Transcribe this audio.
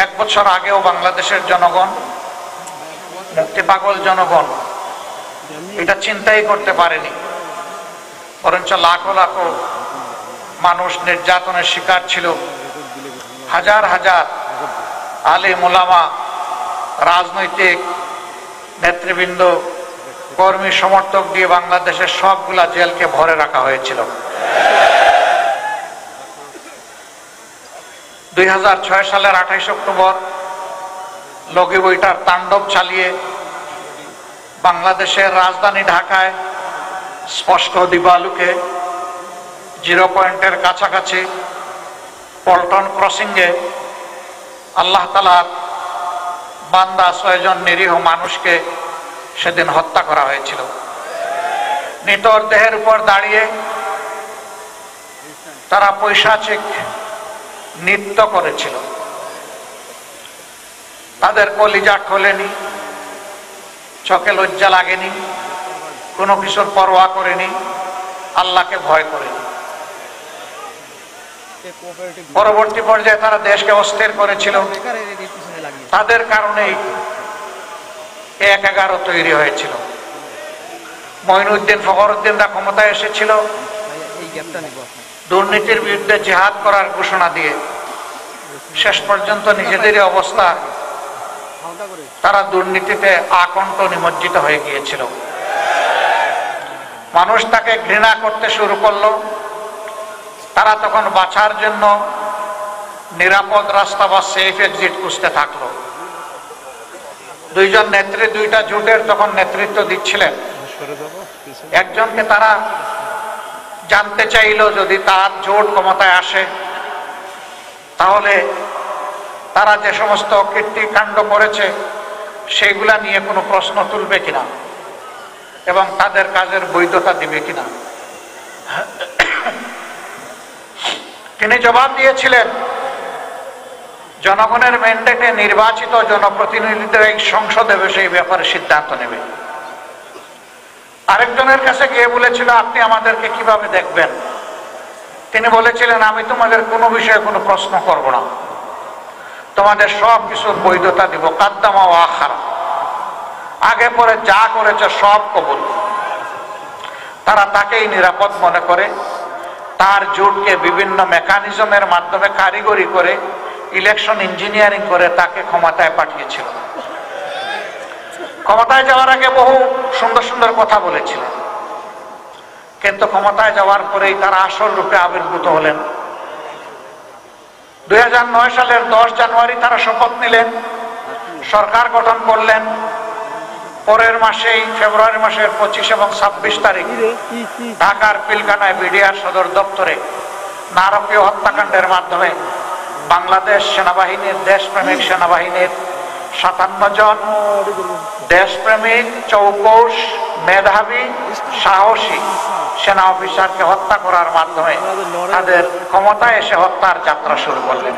1 বছর আগেও বাংলাদেশের জনগণ, মুক্তি পাগল জনগণ এটা চিন্তাই করতে পারেনি, বরঞ্চ লাখো লাখো মানুষ নির্যাতনের শিকার ছিল। হাজার হাজার আলেম ওলামা, রাজনৈতিক নেতৃবৃন্দ, কর্মী সমর্থক দিয়ে বাংলাদেশের সবগুলা জেলকে ভরে রাখা হয়েছিল। 2006 সালের 28 অক্টোবর লগি বইটার তাণ্ডব চালিয়ে বাংলাদেশের রাজধানী ঢাকায় স্পষ্ট দিবালুকে জিরো পয়েন্টের কাছাকাছি পল্টন ক্রসিংয়ে আল্লাহ তাআলার বান্দা 6 জন নিরীহ মানুষকে সেদিন হত্যা করা হয়েছিল। নিতর দেহের উপর দাঁড়িয়ে তারা পৈশাচিক নৃত্য করেছিল। তাদের কলিজা খোলেনি, চোখে লজ্জা লাগেনি, কোনো কিছুর পরোয়া করেনি, আল্লাহকে ভয় করেনি। পরবর্তী পর্যায়ে তারা দেশকে অস্থির করেছিল। তাদের কারণেই 1-11 তৈরি হয়েছিল। মঈনুদ্দিন ফখরুদ্দিনরা ক্ষমতায় এসেছিল দুর্নীতির বিরুদ্ধে জিহাদ করার ঘোষণা দিয়ে। শেষ পর্যন্ত নিজেদেরই অবস্থা, তারা দুর্নীতিতে আকণ্ঠ নিমজ্জিত হয়ে গিয়েছিল। মানুষ তাকে ঘৃণা করতে শুরু করলো। তারা তখন বাঁচার জন্য নিরাপদ রাস্তা বা সেফ এক্সিট খুঁজতে থাকলো। 2 জন নেত্রী 2টা জোটের তখন নেতৃত্ব দিচ্ছিলেন। একজনকে তারা জানতে চাইল যদি তার জোট ক্ষমতায় আসে তাহলে তারা যে সমস্ত কীর্তিকাণ্ড করেছে সেগুলা নিয়ে কোনো প্রশ্ন তুলবে কিনা এবং তাদের কাজের বৈধতা দিবে কিনা। তিনি জবাব দিয়েছিলেন, জনগণের ম্যান্ডেটে নির্বাচিত জনপ্রতিনিধিদের এই সংসদে সেই ব্যাপারে সিদ্ধান্ত নেবে। আরেকজনের কাছে গিয়ে বলেছিল, আপনি আমাদেরকে কিভাবে দেখবেন? তিনি বলেছিলেন, আমি তোমাদের কোনো বিষয়ে কোনো প্রশ্ন করব না, তোমাদের সব কিছুর বৈধতা দিব। কাদ্দামা ও আখারা, আগে পরে যা করেছে সব কবুল। তারা তাকেই নিরাপদ মনে করে তার জোটকে বিভিন্ন মেকানিজমের মাধ্যমে কারিগরি করে ইলেকশন ইঞ্জিনিয়ারিং করে তাকে ক্ষমতায় পাঠিয়েছিল। ক্ষমতায় যাওয়ার আগে বহু সুন্দর সুন্দর কথা বলেছিলেন, কিন্তু ক্ষমতায় যাওয়ার পরেই তারা আসল রূপে আবির্ভূত হলেন। 2009 সালের 10 জানুয়ারি তারা শপথ নিলেন, সরকার গঠন করলেন। পরের মাসেই ফেব্রুয়ারি মাসের 25 এবং 26 তারিখ ঢাকার পিলখানায় বিডিআর সদর দপ্তরে নারকীয় হত্যাকাণ্ডের মাধ্যমে বাংলাদেশ সেনাবাহিনীর, দেশপ্রেমিক সেনাবাহিনীর 57 জন দেশপ্রেমিক, চৌকস, মেধাবী, সাহসী সেনা অফিসারকে হত্যা করার মাধ্যমে তাদের ক্ষমতায় এসে হত্যার যাত্রা শুরু করলেন।